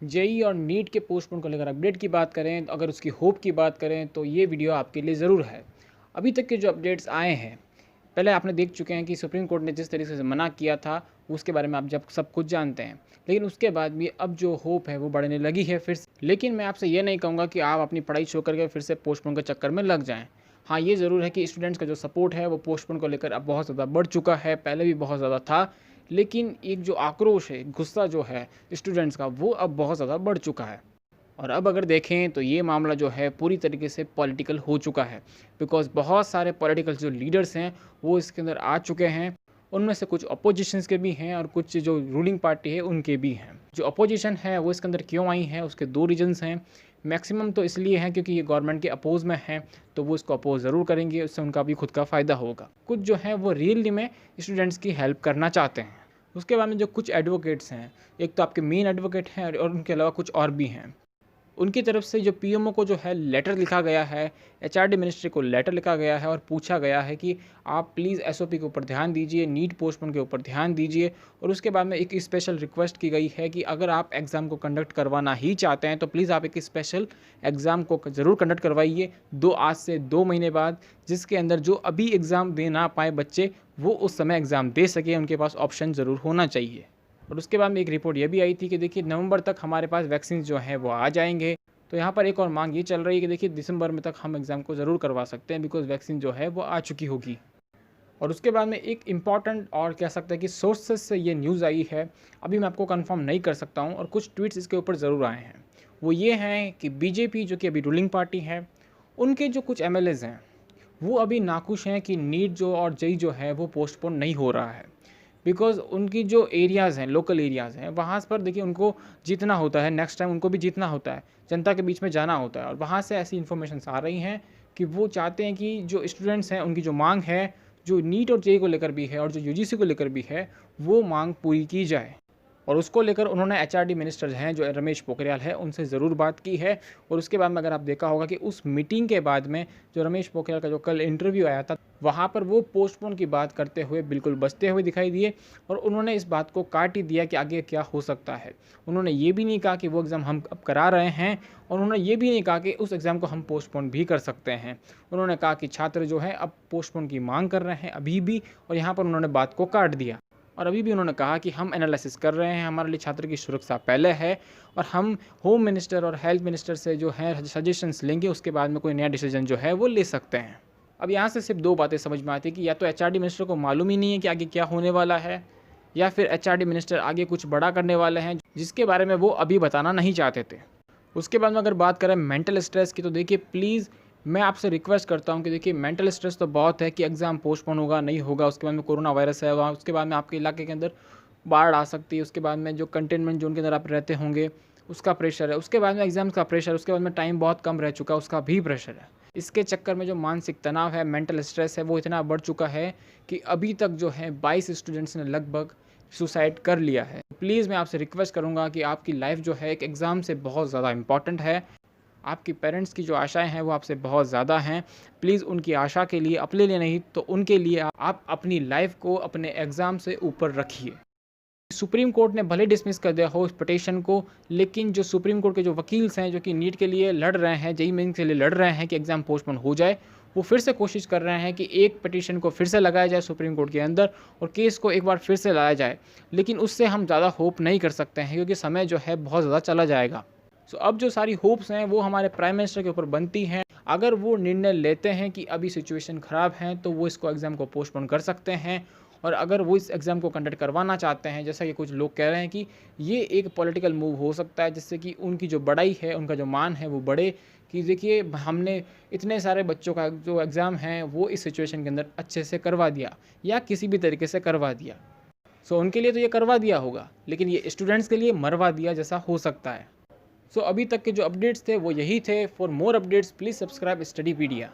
JEE और NEET के postpone को लेकर अपडेट की बात करें, अगर उसकी होप की बात करें तो ये वीडियो आपके लिए ज़रूर है। अभी तक के जो अपडेट्स आए हैं, पहले आपने देख चुके हैं कि सुप्रीम कोर्ट ने जिस तरीके से मना किया था उसके बारे में आप जब सब कुछ जानते हैं। लेकिन उसके बाद भी अब जो होप है वो बढ़ने लगी है फिर से। लेकिन मैं आपसे ये नहीं कहूँगा कि आप अपनी पढ़ाई छोड़ करके फिर से पोस्टपोन के चक्कर में लग जाएँ। हाँ, ये ज़रूर है कि स्टूडेंट्स का जो सपोर्ट है वो पोस्टपोन को लेकर अब बहुत ज़्यादा बढ़ चुका है, पहले भी बहुत ज़्यादा था। लेकिन एक जो आक्रोश है, गुस्सा जो है स्टूडेंट्स का, वो अब बहुत ज़्यादा बढ़ चुका है। और अब अगर देखें तो ये मामला जो है पूरी तरीके से पॉलिटिकल हो चुका है, बिकॉज़ बहुत सारे पॉलिटिकल जो लीडर्स हैं वो इसके अंदर आ चुके हैं। उनमें से कुछ अपोजिशंस के भी हैं और कुछ जो रूलिंग पार्टी है उनके भी हैं। जो अपोजिशन है वो इसके अंदर क्यों आई है, उसके दो रीजंस हैं। मैक्सिमम तो इसलिए हैं क्योंकि ये गवर्नमेंट के अपोज में हैं, तो वो इसको अपोज ज़रूर करेंगे, उससे उनका भी खुद का फ़ायदा होगा। कुछ जो है वो रियली में स्टूडेंट्स की हेल्प करना चाहते हैं। उसके बाद में जो कुछ एडवोकेट्स हैं, एक तो आपके मेन एडवोकेट हैं और उनके अलावा कुछ और भी हैं। उनकी तरफ से जो पीएमओ को जो है लेटर लिखा गया है, एचआरडी मिनिस्ट्री को लेटर लिखा गया है और पूछा गया है कि आप प्लीज़ एसओपी के ऊपर ध्यान दीजिए, नीट पोस्टपोन के ऊपर ध्यान दीजिए। और उसके बाद में एक स्पेशल रिक्वेस्ट की गई है कि अगर आप एग्ज़ाम को कंडक्ट करवाना ही चाहते हैं तो प्लीज़ आप एक स्पेशल एग्ज़ाम को ज़रूर कंडक्ट करवाइए आज से 2 महीने बाद, जिसके अंदर जो अभी एग्ज़ाम दे ना पाए बच्चे वो उस समय एग्ज़ाम दे सकें, उनके पास ऑप्शन ज़रूर होना चाहिए। और उसके बाद में एक रिपोर्ट ये भी आई थी कि देखिए नवंबर तक हमारे पास वैक्सीन जो हैं वो आ जाएंगे। तो यहाँ पर एक और मांग ये चल रही है कि देखिए दिसंबर में तक हम एग्ज़ाम को ज़रूर करवा सकते हैं, बिकॉज़ वैक्सीन जो है वो आ चुकी होगी। और उसके बाद में एक इम्पॉर्टेंट और कह सकते हैं कि सोर्सेज से ये न्यूज़ आई है, अभी मैं आपको कंफर्म नहीं कर सकता हूँ, और कुछ ट्वीट्स इसके ऊपर ज़रूर आए हैं। वो ये हैं कि बीजेपी जो कि अभी रूलिंग पार्टी है, उनके जो कुछ एमएलएज़ हैं वो अभी नाखुश हैं कि नीट जो और जेई जो है वो पोस्टपोन नहीं हो रहा है। बिकॉज़ उनकी जो एरियाज़ हैं, लोकल एरियाज़ हैं, वहाँ पर देखिए उनको जीतना होता है, नेक्स्ट टाइम उनको भी जीतना होता है, जनता के बीच में जाना होता है। और वहाँ से ऐसी इन्फॉर्मेशंस आ रही हैं कि वो चाहते हैं कि जो स्टूडेंट्स हैं उनकी जो मांग है, जो नीट और जेईई को लेकर भी है और जो यूजीसी को लेकर भी है, वो मांग पूरी की जाए। और उसको लेकर उन्होंने एचआरडी मिनिस्टर हैं जो रमेश पोखरियाल है, उनसे ज़रूर बात की है। और उसके बाद में अगर आप देखा होगा कि उस मीटिंग के बाद में जो रमेश पोखरियाल का जो कल इंटरव्यू आया था, वहाँ पर वो पोस्टपोन की बात करते हुए बिल्कुल बचते हुए दिखाई दिए। और उन्होंने इस बात को काट ही दिया कि आगे क्या हो सकता है। उन्होंने ये भी नहीं कहा कि वो एग्ज़ाम हम अब करा रहे हैं, और उन्होंने ये भी नहीं कहा कि उस एग्ज़ाम को हम पोस्टपोन भी कर सकते हैं। उन्होंने कहा कि छात्र जो है अब पोस्टपोन की मांग कर रहे हैं अभी भी, और यहाँ पर उन्होंने बात को काट दिया। और अभी भी उन्होंने कहा कि हम एनालिसिस कर रहे हैं, हमारे लिए छात्र की सुरक्षा पहले है, और हम होम मिनिस्टर और हेल्थ मिनिस्टर से जो है सजेशंस लेंगे, उसके बाद में कोई नया डिसीजन जो है वो ले सकते हैं। अब यहाँ से सिर्फ दो बातें समझ में आती है कि या तो एचआरडी मिनिस्टर को मालूम ही नहीं है कि आगे क्या होने वाला है, या फिर एचआरडी मिनिस्टर आगे कुछ बड़ा करने वाले हैं जिसके बारे में वो अभी बताना नहीं चाहते थे। उसके बाद में अगर बात करें मेंटल स्ट्रेस की, तो देखिए प्लीज़ मैं आपसे रिक्वेस्ट करता हूँ कि देखिए मेंटल स्ट्रेस तो बहुत है कि एग्ज़ाम पोस्टपोन होगा, नहीं होगा, उसके बाद में कोरोना वायरस है वहाँ, उसके बाद में आपके इलाके के अंदर बाढ़ आ सकती है, उसके बाद में जो कंटेनमेंट जोन के अंदर आप रहते होंगे उसका प्रेशर है, उसके बाद में एग्ज़ाम्स का प्रेशर, उसके बाद में टाइम बहुत कम रह चुका उसका भी प्रेशर है। इसके चक्कर में जो मानसिक तनाव है, मेंटल स्ट्रेस है, वो इतना बढ़ चुका है कि अभी तक जो है 22 स्टूडेंट्स ने लगभग सुसाइड कर लिया है। प्लीज़ मैं आपसे रिक्वेस्ट करूँगा कि आपकी लाइफ जो है एक एग्ज़ाम से बहुत ज़्यादा इंपॉर्टेंट है। आपकी पेरेंट्स की जो आशाएं हैं वो आपसे बहुत ज़्यादा हैं। प्लीज़ उनकी आशा के लिए, अपने लिए नहीं तो उनके लिए आप अपनी लाइफ को अपने एग्ज़ाम से ऊपर रखिए। सुप्रीम कोर्ट ने भले डिसमिस कर दिया हो इस पिटीशन को, लेकिन जो सुप्रीम कोर्ट के जो वकील्स हैं जो कि नीट के लिए लड़ रहे हैं, जेईई मेंस के लिए लड़ रहे हैं कि एग्ज़ाम पोस्टपोन हो जाए, वो फिर से कोशिश कर रहे हैं कि एक पिटीशन को फिर से लगाया जाए सुप्रीम कोर्ट के अंदर और केस को एक बार फिर से लाया जाए। लेकिन उससे हम ज़्यादा होप नहीं कर सकते हैं क्योंकि समय जो है बहुत ज़्यादा चला जाएगा। सो अब जो सारी होप्स हैं वो हमारे प्राइम मिनिस्टर के ऊपर बनती हैं। अगर वो निर्णय लेते हैं कि अभी सिचुएशन ख़राब है तो वो इसको एग्ज़ाम को पोस्टपोन कर सकते हैं। और अगर वो इस एग्ज़ाम को कंडक्ट करवाना चाहते हैं, जैसा कि कुछ लोग कह रहे हैं कि ये एक पॉलिटिकल मूव हो सकता है जिससे कि उनकी जो बड़ाई है, उनका जो मान है वो बढ़े, कि देखिए हमने इतने सारे बच्चों का जो एग्ज़ाम है वो इस सिचुएशन के अंदर अच्छे से करवा दिया या किसी भी तरीके से करवा दिया। सो उनके लिए तो ये करवा दिया होगा, लेकिन ये स्टूडेंट्स के लिए मरवा दिया जैसा हो सकता है। सो अभी तक के जो अपडेट्स थे वो यही थे। For more updates please subscribe स्टडीपीडिया।